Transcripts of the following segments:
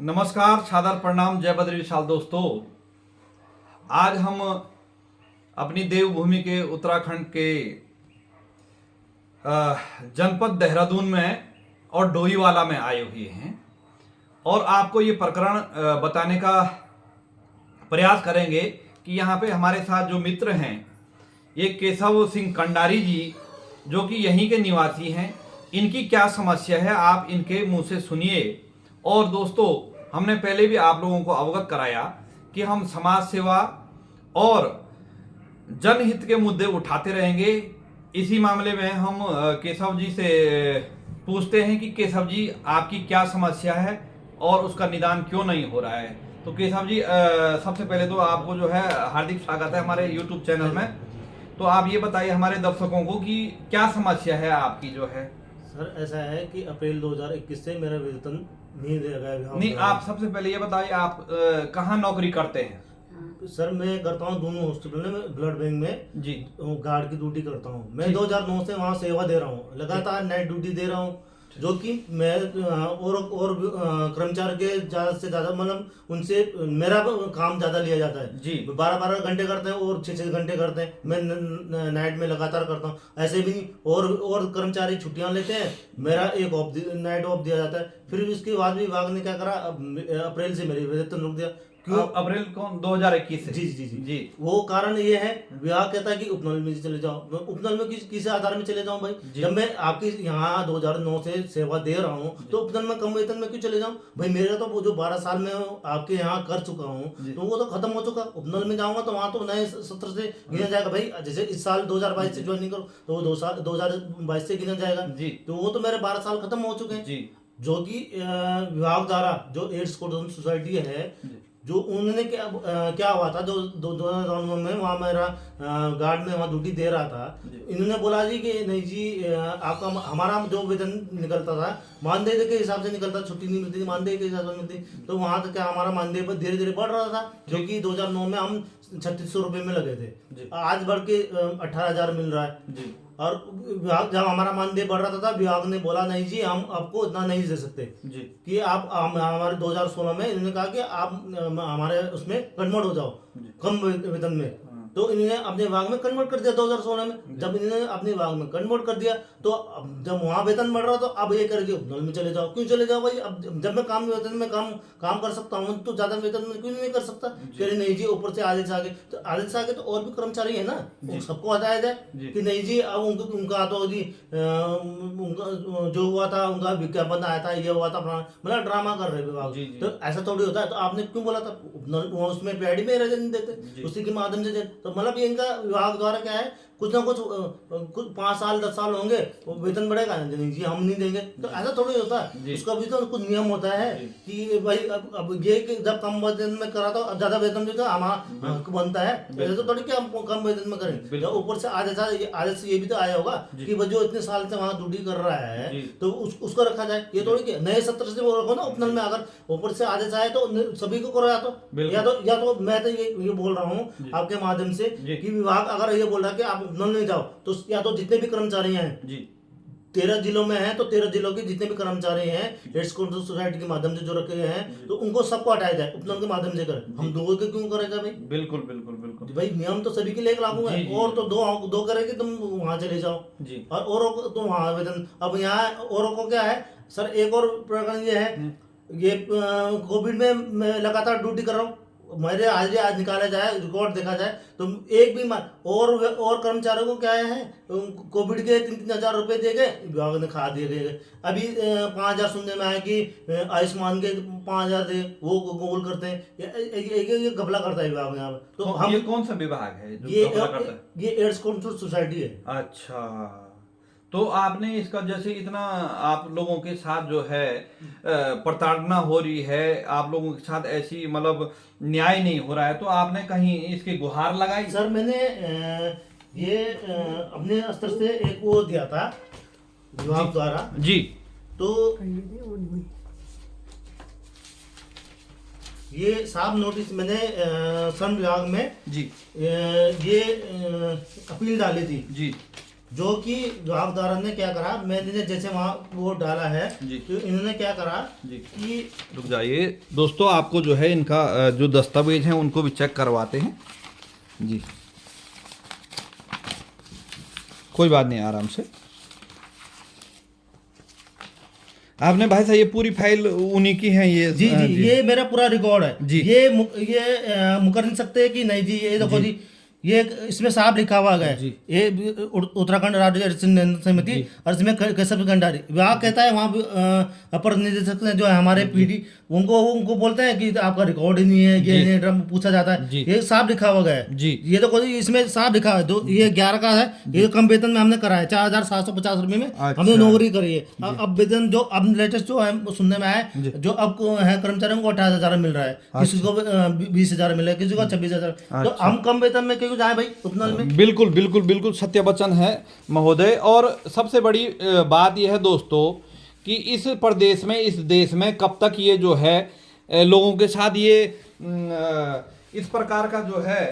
नमस्कार, सादर प्रणाम, जय बद्री विशाल दोस्तों। आज हम अपनी देवभूमि के उत्तराखंड के जनपद देहरादून में और डोईवाला में आए हुए हैं और आपको ये प्रकरण बताने का प्रयास करेंगे कि यहाँ पे हमारे साथ जो मित्र हैं, ये केशव सिंह कंडारी जी, जो कि यहीं के निवासी हैं। इनकी क्या समस्या है आप इनके मुंह से सुनिए। और दोस्तों, हमने पहले भी आप लोगों को अवगत कराया कि हम समाज सेवा और जनहित के मुद्दे उठाते रहेंगे। इसी मामले में हम केशव जी से पूछते हैं कि केशव जी, आपकी क्या समस्या है और उसका निदान क्यों नहीं हो रहा है। तो केशव जी, सबसे पहले तो आपको जो है हार्दिक स्वागत है हमारे YouTube चैनल में। तो आप ये बताइए हमारे दर्शकों को कि क्या समस्या है आपकी जो है। सर, ऐसा है कि अप्रैल 2021 से मेरा वेतन नहीं दिया गया। नहीं, आप सबसे पहले ये बताइए आप कहाँ नौकरी करते हैं। सर, मैं करता हूँ दोनों हॉस्पिटल में, ब्लड बैंक में जी, गार्ड की ड्यूटी करता हूँ। मैं 2009 से वहाँ सेवा दे रहा हूँ, लगातार नाइट ड्यूटी दे रहा हूँ, जो कि मैं और कर्मचारी के ज्यादा से ज्यादा, मतलब उनसे मेरा काम ज्यादा लिया जाता है जी। 12-12 घंटे करते हैं और 6-6 घंटे करते हैं। मैं नाइट में लगातार करता हूँ। ऐसे भी और कर्मचारी छुट्टियां लेते हैं, मेरा एक ऑफ नाइट ऑफ दिया जाता है। फिर उसके बाद भी विभाग ने क्या करा, अप्रैल से मेरी वेतन रुक दिया। क्यों? अप्रैल कौन 2021 से? जी जी जी जी। वो कारण ये है, विभाग कहता है कि उपनल में चले जाओ। मैं उपनल में किस आधार में चले जाऊं भाई? जब मैं आपकी यहाँ 2009 से सेवा दे रहा हूँ, तो उपनल में कम वेतन में क्यों चले जाऊं भाई? मेरा तो वो जो 12 साल में आपके यहाँ कर चुका हूँ, तो वो तो खत्म हो चुका। उपनल में जाऊंगा तो वहाँ तो नए सत्र से गिना जाएगा भाई। जैसे इस साल 2022 से ज्वाइनिंग करो तो वो 2022 से गिना जाएगा। तो वो तो मेरे 12 साल खत्म हो चुके हैं। जो कि विभाग द्वारा जो एड्स कोऑर्डिनेशन सोसाइटी है, जो उन्होंने क्या हुआ था, जो 2009 में वहाँ मेरा गार्ड में वहाँ ड्यूटी दे रहा था, इन्होंने बोला जी कि नहीं जी, आपका हमारा जो वेतन निकलता था मानदेय के हिसाब से निकलता, छुट्टी नहीं मिलती थी, मानदेय के हिसाब से मिलती। तो वहाँ तक क्या हमारा मानदेय पर धीरे धीरे बढ़ रहा था, जो कि 2009 में हम 3600 रुपये में लगे थे, आज बढ़ के 18,000 मिल रहा है। और विभाग जब हमारा मानदेय बढ़ रहा था, विभाग ने बोला नहीं जी, हम आपको इतना नहीं दे सकते जी, कि आप हमारे 2016 में इन्होंने कहा कि आप हमारे उसमें कन्वर्ट हो जाओ कम वेतन में। तो इन्होंने अपने विभाग में कन्वर्ट कर दिया 2016 में। जब इन्होंने अपने विभाग में कन्वर्ट कर दिया, तो जब वहाँ वेतन बढ़ रहा, तो अब ये करेंगे उपनल में चले जाओ। क्यों चले जाओ भाई? अब जब मैं काम वेतन में काम कर सकता हूँ, तो ज्यादा वेतन में क्यों नहीं कर सकता? कह रहे नहीं जी, ऊपर से आधे से आगे, तो आधे से आगे तो और भी कर्मचारी है ना, सबको हटाया जाए कि नहीं जी। अब उनका तो जी उनका जो हुआ था, उनका विज्ञापन आया था, ये हुआ था, मतलब ड्रामा कर रहे विभाग। तो ऐसा थोड़ी होता है। तो आपने क्यों बोला था उसमें पैडी में रहने देते, उसी के माध्यम से। तो मतलब ये इनका विभाग द्वारा क्या है, कुछ ना कुछ 5 साल 10 साल होंगे, वो वेतन बढ़ेगा नहीं जी, हम नहीं देंगे। तो ऐसा थोड़ी होता है। उसका भी तो कुछ नियम होता है कि भाई अब ये कि जब कम वेतन में करा तो ज्यादा वेतन भी तो हमारा हक बनता है। ऐसे तो थोड़ी कि हम कम वेतन में करें। ऊपर से आधे से ये भी तो आया होगा कि वो जो इतने साल से वहाँ ड्यूटी कर रहा है, तो उसको रखा जाए। ये थोड़ी कि नए सत्र से वो रखो ना उपनल में। अगर ऊपर से आधे से आए तो सभी को करो, या तो मैं तो ये बोल रहा हूँ आपके माध्यम से कि विभाग अगर ये बोल रहा है कि आप उपनल नहीं जाओ, तो या तो जितने भी कर्मचारी हैं जी 13 जिलों में हैं, तो 13 जिलों के जितने भी कर्मचारी हैं एड्स कोऑर्डिनेशन सोसाइटी के माध्यम से जो रखे गए हैं, तो उनको सबको हटाया जाए, उपनल के माध्यम से करें। हम दो के क्यों करेगा भाई? बिल्कुल बिल्कुल बिल्कुल भाई, नियम तो सभी के लिए लागू है। और तो दो करेंगे, तुम वहां चले जाओ जी, और तो वहां वेतन। अब यहाँ औरों को क्या है सर, एक और प्रकरण ये है, ये कोविड में मैं लगातार ड्यूटी कर रहा हूँ। मेरे आज निकाला जाए, रिकॉर्ड देखा जाए, तो एक भी और कर्मचारियों को क्या है, कोविड के 3,000 रुपए दे गए, विभाग ने खा दिए गए। अभी 5,000 सुनने में आया कि आयुष्मान के 5,000 दे, वो गोल करते हैं। ये घपला करता है विभाग यहाँ पे। तो हम, ये कौन सा विभाग है जो घपला करता है? ये एड्स कोऑर्डिनेशन सोसाइटी है। अच्छा, तो आपने इसका जैसे इतना आप लोगों के साथ जो है प्रताड़ना हो रही है, आप लोगों के साथ ऐसी मतलब न्याय नहीं हो रहा है, तो आपने कहीं इसकी गुहार लगाई? सर, मैंने ये अपने स्तर से एक वो दिया था विभाग द्वारा जी। तो ये साफ नोटिस मैंने श्रम विभाग में जी ये अपील डाली थी जी, जो कि विभागदार ने क्या करा, मैंने जैसे वहाँ वो डाला है जी। तो इन्होंने क्या करा जी। कि रुक जाइए दोस्तों, आपको जो है इनका जो दस्तावेज हैं उनको भी चेक करवाते हैं जी। कोई बात नहीं, आराम से। आपने भाई साहब ये पूरी फाइल उन्हीं की है ये? जी जी, ये मेरा पूरा रिकॉर्ड है जी। ये मुकर नहीं सकते कि नहीं जी, ये देखो जी, ये इसमें साफ लिखा हुआ है जी। ये उत्तराखंड राज्य निर्वाचन समिति, और इसमें केशव भंडारी विभाग कहता है वहाँ अपर निदेशक ने जो है हमारे पीडी उनको बोलते हैं कि आपका रिकॉर्ड ही नहीं है, ये नहीं, ड्रम पूछा जाता है, जी। ये साफ लिखा हुआ है जी। ये देखो जी, इसमें साफ लिखा है ये 11 का है, ये कम वेतन में हमने करा है 4750 रुपये में अच्छा। हमने नौकरी करी है। अब वेतन जो अब लेटेस्ट जो है वो सुनने में आया है, जो अब है कर्मचारियों को 28,000 मिल रहा है, किसी को 20,000 मिल रहा है, किसी को 26,000। तो हम कम वेतन में क्यों जाए भाई उपनल में? बिल्कुल बिल्कुल बिल्कुल सत्य वचन है महोदय। और सबसे बड़ी बात यह है दोस्तों कि इस प्रदेश में, इस देश में कब तक ये जो है लोगों के साथ ये इस प्रकार का जो है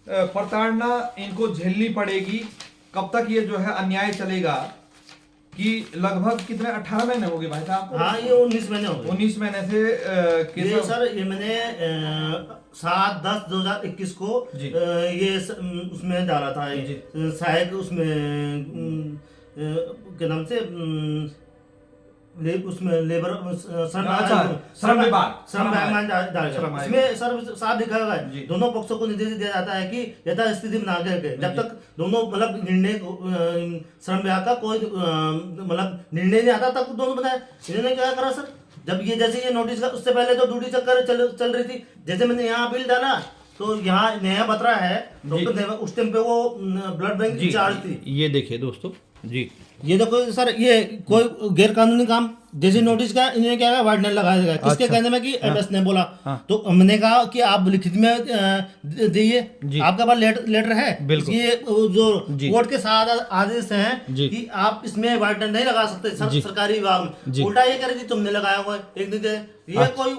प्रताड़ना इनको झेलनी पड़ेगी? कब तक ये जो है अन्याय चलेगा? कि लगभग कितने 18 महीने हो गए भाई साहब? हाँ, ये 19 महीने हो गए। 19 महीने से ये सर, ये मैंने 7/10/2021 को ये उसमें डाला था, सहायक उसमें क्या नाम से उसमें लेबर श्रम विभाग इसमें सर साफ लिखा हुआ है, दोनों पक्षों को निर्देश दिया जाता है कि यथा स्थिति बना के जब तक दोनों मतलब निर्णय श्रम विभाग का कोई मतलब निर्णय नहीं आता तक दोनों बनाए। इन्होंने क्या करा सर, जब ये जैसे ये नोटिस का, उससे पहले तो ड्यूटी चक्कर चल रही थी, जैसे मैंने यहाँ बिल डाला तो यहाँ नया बतरा है डॉक्टर, उस टाइम पे वो ब्लड बैंक इंचार्ज थी। ये देखिए दोस्तों जी, ये देखो सर, ये कोई गैर कानूनी काम जैसे नोटिस का इन्होंने क्या कहा, वार्डनर लगाया जाएगा। किसके कहने में कि एमएस ने बोला, तो हमने कहा कि आप लिखित में दिए, आपके पास लेटर है, ये जो कोर्ट के साथ आदेश हैं कि आप इसमें वार्डनर नहीं लगा सकते सरकारी विभाग में। उल्टा ये कह रही थी तुमने लगाया हुआ है एक दिन, ये कोई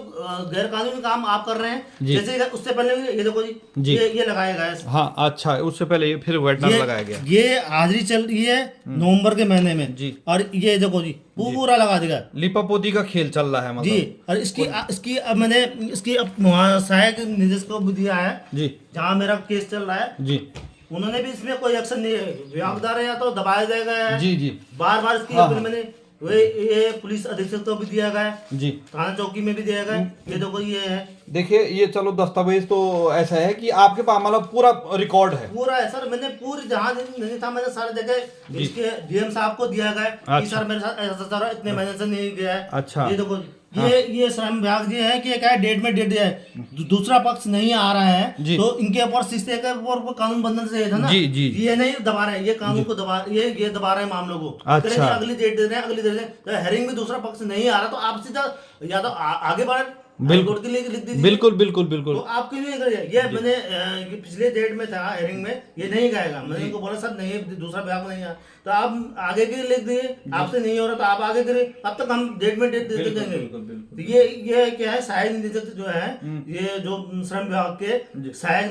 गैर कानूनी काम आप कर रहे हैं। जैसे उससे पहले ये देखो जी, ये लगाया गया है। हाँ अच्छा, उससे पहले फिर वार्डनर लगाया गया। ये हाजिरी चल रही है नवंबर के महीने में जी, और ये देखो जी पूरा लगा देगा, लिपापोती का खेल चल रहा है मतलब जी। और इसकी अब मैंने इसकी अब वहाँ सहायक निदेशक को भी दिया है जी, जहाँ मेरा केस चल रहा है जी, उन्होंने भी इसमें कोई एक्शन नहीं है, विभागदार है या तो दबाया जाएगा जी जी, बार बार इसकी अपनी मैंने ये पुलिस अधीक्षक को भी दिया गया जी, थाना चौकी में भी दिया गया। ये देखो ये है, देखिए ये चलो दस्तावेज तो ऐसा है कि आपके पास मतलब पूरा रिकॉर्ड है, पूरा है सर। मैंने पूरी जहाँ नहीं था मैंने सारे देखे, इसके डीएम साहब को दिया गया कि सर मेरे साथ ऐसा सर इतने महीने से नहीं गया है। अच्छा, ये देखो ये श्रम विभाग ये है कि क्या डेट में डेट दिया है, दूसरा पक्ष नहीं आ रहा है तो इनके ऊपर शिष्य के ऊपर कानून बंधन से था ना जी, जी, ये नहीं दबा रहे हैं, ये कानून को दबा ये दबा रहे हैं मामलों को। अच्छा, अगली डेट दे रहे हैं, अगली दे रहे हैं, हेरिंग में दूसरा पक्ष नहीं आ रहा तो आप सीधा या तो आगे बढ़ बिल्कुल बिल्कुल बिल्कुल बिल्कुल, तो आप क्यों नहीं कर रहे? ये मैंने पिछले डेट में था हेरिंग में, ये नहीं गाएगा, मैंने उनको बोला सर नहीं दूसरा विभाग नहीं आया, तो आप आगे के लिख दिए, आपसे नहीं हो रहा तो आप आगे करें, अब तक हम डेट में डेट दे देंगे। तो ये क्या है, सहायक निदेशक जो है, ये जो श्रम विभाग के सहायक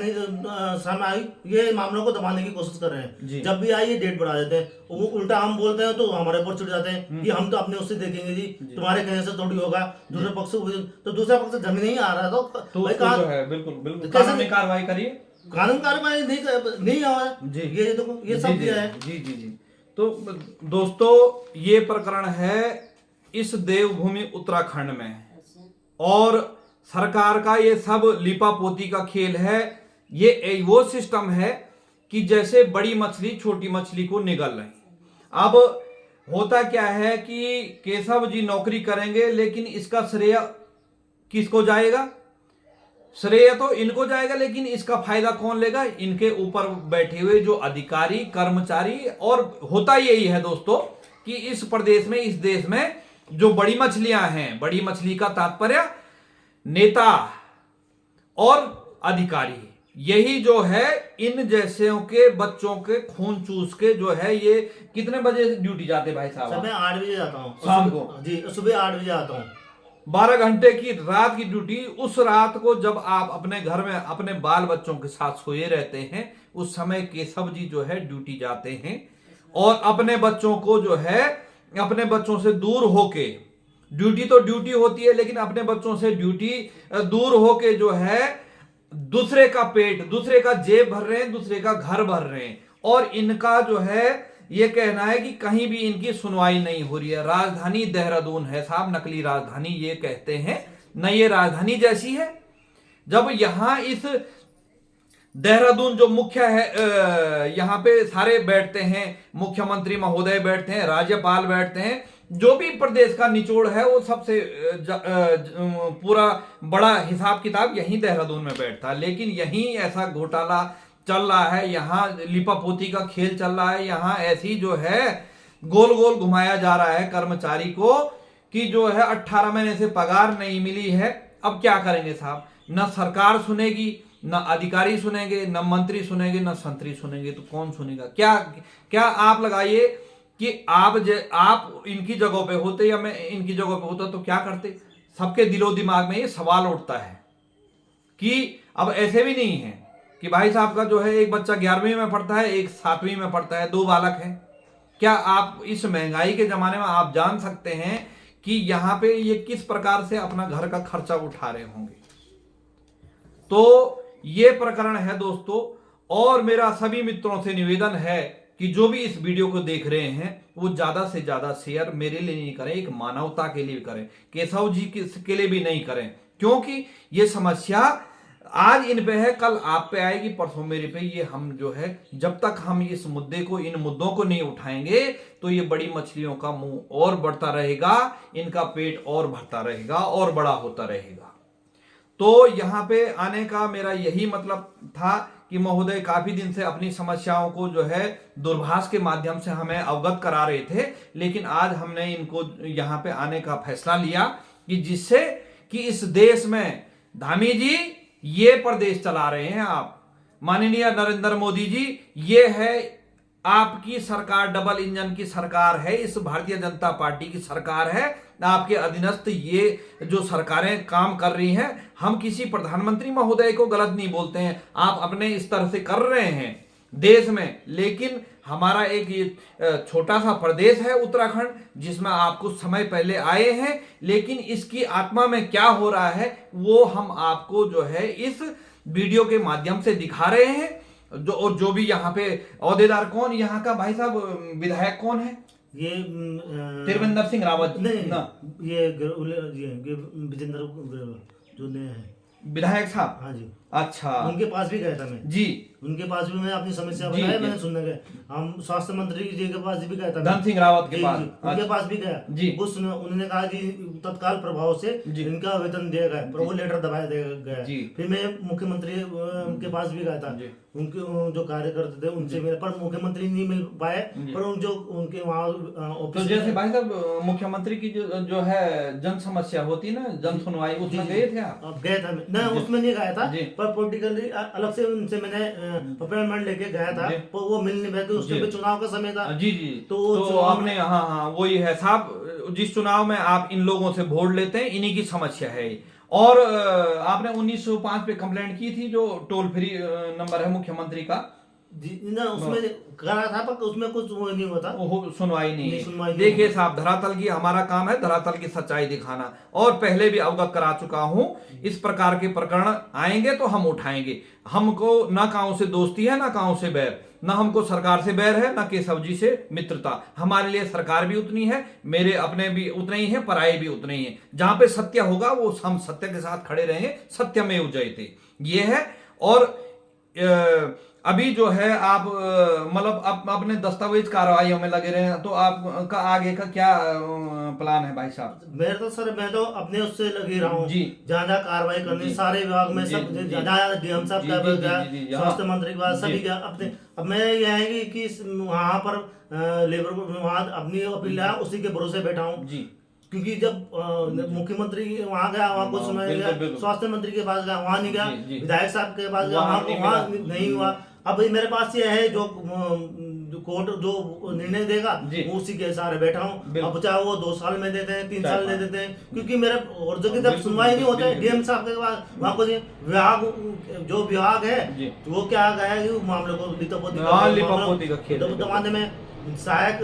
श्रम आयुक्त ये मामलों को दबाने की कोशिश कर रहे हैं। जब भी आइए डेट बढ़ा देते हैं, वो उल्टा हम बोलते हैं तो हमारे ऊपर चिढ़ जाते हैं कि हम तो अपने उससे देखेंगे जी, तुम्हारे कहने से थोड़ी होगा, दूसरे पक्ष तो दूसरा पक्ष जमीन नहीं आ रहा तो भाई कहाँ है, बिल्कुल बिल्कुल कानूनी कार्रवाई करिए, कानून कार्रवाई नहीं हुआ जी। ये देखो ये सब दिया है जी जी जी। तो दोस्तों ये प्रकरण है इस देवभूमि उत्तराखंड में, और सरकार का ये सब लिपापोती का खेल है। ये वो सिस्टम है कि जैसे बड़ी मछली छोटी मछली को निगल रही। अब होता क्या है कि केशव जी नौकरी करेंगे, लेकिन इसका श्रेय किसको जाएगा? श्रेय तो इनको जाएगा, लेकिन इसका फायदा कौन लेगा? इनके ऊपर बैठे हुए जो अधिकारी कर्मचारी। और होता यही है दोस्तों कि इस प्रदेश में, इस देश में जो बड़ी मछलियां हैं, बड़ी मछली का तात्पर्य नेता और अधिकारी, यही जो है इन जैसे के बच्चों के खून चूस के जो है। ये कितने बजे ड्यूटी जाते भाई साहब? मैं 8 बजे जाता हूँ शाम को जी, सुबह 8 बजे आता हूँ। 12 घंटे की रात की ड्यूटी। उस रात को जब आप अपने घर में अपने बाल बच्चों के साथ सोए रहते हैं, उस समय केशव जी जो है ड्यूटी जाते हैं और अपने बच्चों को जो है अपने बच्चों से दूर होके, ड्यूटी तो ड्यूटी होती है, लेकिन अपने बच्चों से ड्यूटी दूर होके जो है दूसरे का पेट, दूसरे का जेब भर रहे हैं, दूसरे का घर भर रहे हैं। और इनका जो है ये कहना है कि कहीं भी इनकी सुनवाई नहीं हो रही है। राजधानी देहरादून है साहब, नकली राजधानी ये कहते हैं, न ये राजधानी जैसी है। जब यहां इस देहरादून जो मुख्य है, यहाँ पे सारे बैठते हैं, मुख्यमंत्री महोदय बैठते हैं, राज्यपाल बैठते हैं, जो भी प्रदेश का निचोड़ है वो सबसे पूरा बड़ा हिसाब किताब यहीं देहरादून में बैठता है। लेकिन यहीं ऐसा घोटाला चल रहा है, यहाँ लिपापोती का खेल चल रहा है, यहाँ ऐसी जो है गोल गोल घुमाया जा रहा है कर्मचारी को कि जो है 18 महीने से पगार नहीं मिली है। अब क्या करेंगे साहब, न सरकार सुनेगी, न अधिकारी सुनेंगे, न मंत्री सुनेंगे, न संतरी सुनेंगे, तो कौन सुनेगा? क्या क्या आप लगाइए कि आप इनकी जगह पे होते या मैं इनकी जगह पे होता तो क्या करते? सबके दिलो दिमाग में ये सवाल उठता है कि अब ऐसे भी नहीं है कि भाई साहब का जो है एक बच्चा 11वीं में पढ़ता है, एक 7वीं में पढ़ता है, 2 बालक हैं। क्या आप इस महंगाई के जमाने में आप जान सकते हैं कि यहाँ पे ये किस प्रकार से अपना घर का खर्चा उठा रहे होंगे? तो ये प्रकरण है दोस्तों। और मेरा सभी मित्रों से निवेदन है कि जो भी इस वीडियो को देख रहे हैं वो ज्यादा से ज्यादा शेयर मेरे लिए नहीं करें, एक मानवता के लिए करें, केशव जी के लिए भी नहीं करें, क्योंकि ये समस्या आज इन पे है, कल आप पे आएगी, परसों मेरे पे। ये हम जो है जब तक हम इस मुद्दे को, इन मुद्दों को नहीं उठाएंगे तो ये बड़ी मछलियों का मुंह और बढ़ता रहेगा, इनका पेट और भरता रहेगा और बड़ा होता रहेगा। तो यहाँ पे आने का मेरा यही मतलब था कि महोदय काफी दिन से अपनी समस्याओं को जो है दूरभाष के माध्यम से हमें अवगत करा रहे थे, लेकिन आज हमने इनको यहाँ पे आने का फैसला लिया कि जिससे कि इस देश में, धामी जी ये प्रदेश चला रहे हैं आप, माननीय नरेंद्र मोदी जी, ये है आपकी सरकार, डबल इंजन की सरकार है, इस भारतीय जनता पार्टी की सरकार है, आपके अधीनस्थ ये जो सरकारें काम कर रही हैं। हम किसी प्रधानमंत्री महोदय को गलत नहीं बोलते हैं, आप अपने स्तर से कर रहे हैं देश में, लेकिन हमारा एक ये छोटा सा प्रदेश है उत्तराखंड, जिसमें आप कुछ समय पहले आए हैं, लेकिन इसकी आत्मा में क्या हो रहा है वो हम आपको जो है इस वीडियो के माध्यम से दिखा रहे हैं। जो भी यहाँ पे औहदेदार, कौन यहाँ का भाई साहब विधायक कौन है? ये त्रिवेंद्र सिंह रावत नहीं ना, ये विजेंद्र जो नए हैं विधायक साहब। हाँ जी, अच्छा, उनके पास भी गया था मैं जी, उनके पास भी मैं अपनी समस्या जी, बताया, जी। मैंने सुनने गए। हम स्वास्थ्य मंत्री जी के पास भी गया था, धन सिंह रावत के जी, पास, जी, उनके पास भी गया जी। उन्होंने कहा कि तत्काल प्रभाव से जी। इनका वेतन दिया गया, पर वो लेटर दबाया गया। जी। फिर मैं मुख्यमंत्री के पास भी गया था, जी। उनके जो कार्यकर्ता थे उनसे मिला, पर मुख्यमंत्री नहीं मिल पाए। जी। पर जो उनके वहाँ तो ऑफिस जैसे भाई साहब मुख्यमंत्री की जो है जन समस्या होती है ना, जन सुनवाई, उसमें गए थे आप? अब गया था मैं, उसमें नहीं गया था, जी। पर पॉलिटिकली अलग से उनसे मैंने अपॉइंटमेंट लेके गया था, जी। पर वो मिल नहीं पाए, उसके जी। पे चुनाव का समय था। जी जी, तो तो चुनाव आपने, हाँ हाँ वही है साहब, जिस चुनाव में आप इन लोगों से वोट लेते हैं, इन्हीं की समस्या है। और आपने 1905 पे कंप्लेंट की थी, जो टोल फ्री नंबर है मुख्यमंत्री का, जी ना, उसमें करा था, पर उसमें कुछ वो नहीं हुआ था, सुनवाई नहीं है। सुनवाई नहीं देखिए हुई। साहब, धरातल की हमारा काम है धरातल की सच्चाई दिखाना, और पहले भी अवगत करा चुका हूं, इस प्रकार के प्रकरण आएंगे तो हम उठाएंगे। हमको ना काऊ से दोस्ती है, ना काऊ से बैर, ना हमको सरकार से बैर है, ना केशव जी से मित्रता। हमारे लिए सरकार भी उतनी है, मेरे अपने भी उतने ही है, पराये भी उतने ही है। जहां पे सत्य होगा वो हम सत्य के साथ खड़े रहेंगे, सत्यमेव जयते, ये है। और अभी जो है आप मतलब अपने दस्तावेज कार्रवाइयों में लगे रहे हैं, तो आपका आगे का क्या प्लान है भाई साहब? मैं तो सर, मैं तो अपने उससे लगे रहा हूँ जी। ज्यादा कार्रवाई करनी, सारे विभाग में जी, सब जी, ज्यादा डीएम साहब का जी, गया, जी, जी, हाँ। स्वास्थ्य मंत्री के पास, सभी जी। का अपने। अब मैं यह है कि वहां पर लेबर वहां अपनी अपील है, उसी के भरोसे बैठा हूँ, जी, क्योंकि जब मुख्यमंत्री वहां गया, वहां कुछ सुनाया बिल्कुल, गया, बिल्कुल। स्वास्थ्य मंत्री के पास गया, वहां नहीं गया, जी, जी। विधायक साहब के पास गया, वहाँ वहां नहीं नहीं हुआ। अब भाई मेरे पास ये है, जो कोर्ट जो निर्णय देगा जी। वो उसी के सहारे बैठा हूँ। बिल्कुल। अब चाहे वो 2 साल में देते हैं, 3 चाहे साल दे 5 देते हैं, क्योंकि मेरे और जगह जब बिल्कुल, सुनवाई नहीं होता है, बिल्कुल। डीएम साहब के पास वहाँ को विभाग, जो विभाग है जी। वो क्या गया है कि मामले को लिपापोती हाँ, लिपापोती का खेल है। दबाने में। सहायक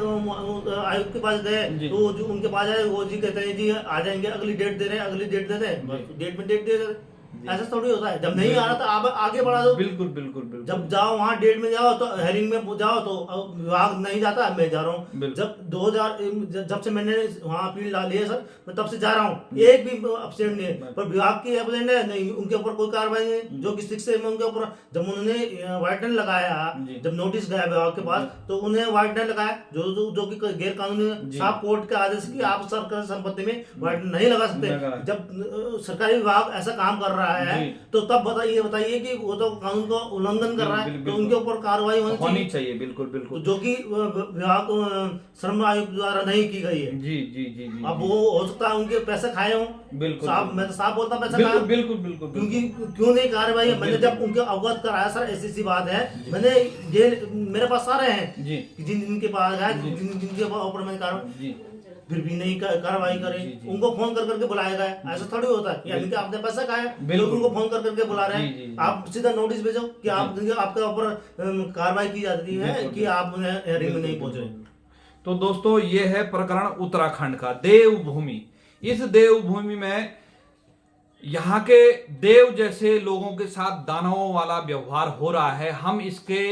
आयुक्त के पास गए जी। तो जो उनके पास आए वो जी कहते हैं जी आ जाएंगे, अगली डेट दे रहे हैं, अगली डेट दे रहे हैं, बस डेट में डेट दे रहे हैं। ऐसा थोड़ी होता है, जब नहीं आ रहा तो आप आगे बढ़ा दो। बिल्कुल बिल्कुल बिल्कुल। जब जाओ वहाँ डेट में जाओ तो हेरिंग में जाओ तो विभाग नहीं जाता, मैं जा रहा हूँ। बिल्कुल। जब 2000 जब से मैंने वहाँ अपील डाली है सर, मैं तब से जा रहा हूँ, एक भी अपसेंट नहीं है। पर विभाग की अपसेंट है नहीं, उनके ऊपर कोई कार्रवाई नहीं, जो कि 6 में उनके ऊपर जब उन्होंने वाइटन लगाया, जी। जब नोटिस गया विभाग के पास तो उन्हें वाइटन लगाया, जो कि गैर कानूनी, जी। साफ कोर्ट के आदेश की आप सरकारी संपत्ति में वाइटन नहीं लगा सकते। नहीं लगा। जब सरकारी विभाग ऐसा काम कर रहा है जी। तो तब बताइए कि वो तो कानून का उल्लंघन कर रहा है, तो बिल्कुल। उनके ऊपर कार्रवाई होनी होनी चाहिए, चाहिए, बिल्कुल बिल्कुल। जो कि विभाग श्रम आयुक्त द्वारा नहीं की गई है। जी जी जी जी। अब वो हो सकता है उनके पैसे खाए हों, बिल्कुल साफ, मैं तो साफ बोलता हूं, पैसे बिल्कुल खाए, बिल्कुल बिल्कुल। क्योंकि क्यों नहीं कार्रवाई है? मैंने बिल्कुल। जब उनके अवगत कराया सर, ऐसी सी बात है, मैंने ये मेरे पास सारे हैं जी जिनके पास गया, जिनके ऊपर मैंने कार्रवाई, जी फिर भी नहीं कार्रवाई करे, जी, जी। उनको फोन कर करके बुलाया गया। ऐसा थोड़ी होता है यानी कि आपने पैसा खाया, बिल्कुल। लोग उनको फोन कर करके बुला रहे जी, हैं। जी, जी। आप सीधा नोटिस भेजो कि आपके ऊपर कार्रवाई की जाती है बिल्कुल, कि आप हेयरिंग में नहीं पहुंच रहे। तो दोस्तों ये है प्रकरण उत्तराखंड का, देवभूमि। इस देवभूमि में यहाँ के देव जैसे लोगों के साथ दानवों वाला व्यवहार हो रहा है। हम इसके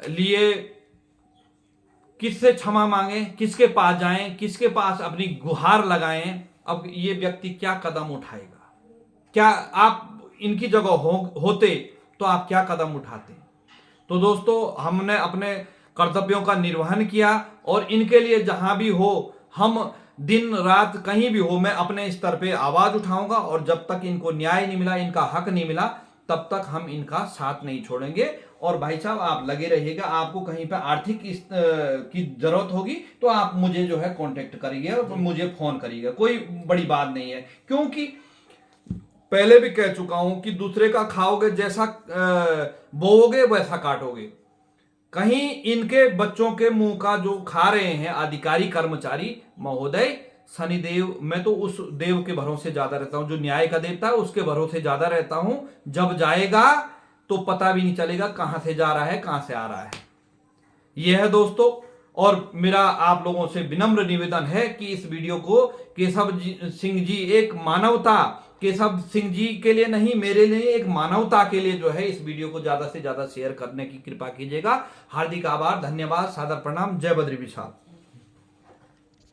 लिए किससे क्षमा मांगे, किसके पास जाएं, किसके पास अपनी गुहार लगाएं? अब ये व्यक्ति क्या कदम उठाएगा? क्या आप इनकी जगह होते तो आप क्या कदम उठाते? तो दोस्तों हमने अपने कर्तव्यों का निर्वहन किया और इनके लिए जहां भी हो, हम दिन रात कहीं भी हो, मैं अपने स्तर पे आवाज उठाऊंगा और जब तक इनको न्याय नहीं मिला, इनका हक नहीं मिला, तब तक हम इनका साथ नहीं छोड़ेंगे। और भाई साहब आप लगे रहिएगा, आपको कहीं पे आर्थिक की जरूरत होगी तो आप मुझे जो है कांटेक्ट करिए और मुझे फोन करिएगा, कोई बड़ी बात नहीं है। क्योंकि पहले भी कह चुका हूं कि दूसरे का खाओगे, जैसा बोओगे वैसा काटोगे। कहीं इनके बच्चों के मुंह का जो खा रहे हैं अधिकारी कर्मचारी महोदय, शनिदेव, मैं तो उस देव के भरोसे ज्यादा रहता हूं जो न्याय का देवता है, उसके भरोसे ज्यादा रहता हूं। जब जाएगा तो पता भी नहीं चलेगा कहां से जा रहा है, कहां से आ रहा है। यह है दोस्तों, और मेरा आप लोगों से विनम्र निवेदन है कि इस वीडियो को केशव सिंह जी, एक मानवता, केशव सिंह जी के लिए नहीं, मेरे लिए एक मानवता के लिए जो है इस वीडियो को ज्यादा से ज्यादा शेयर करने की कृपा कीजिएगा। हार्दिक आभार, धन्यवाद, सादर प्रणाम, जय बद्री विशाल।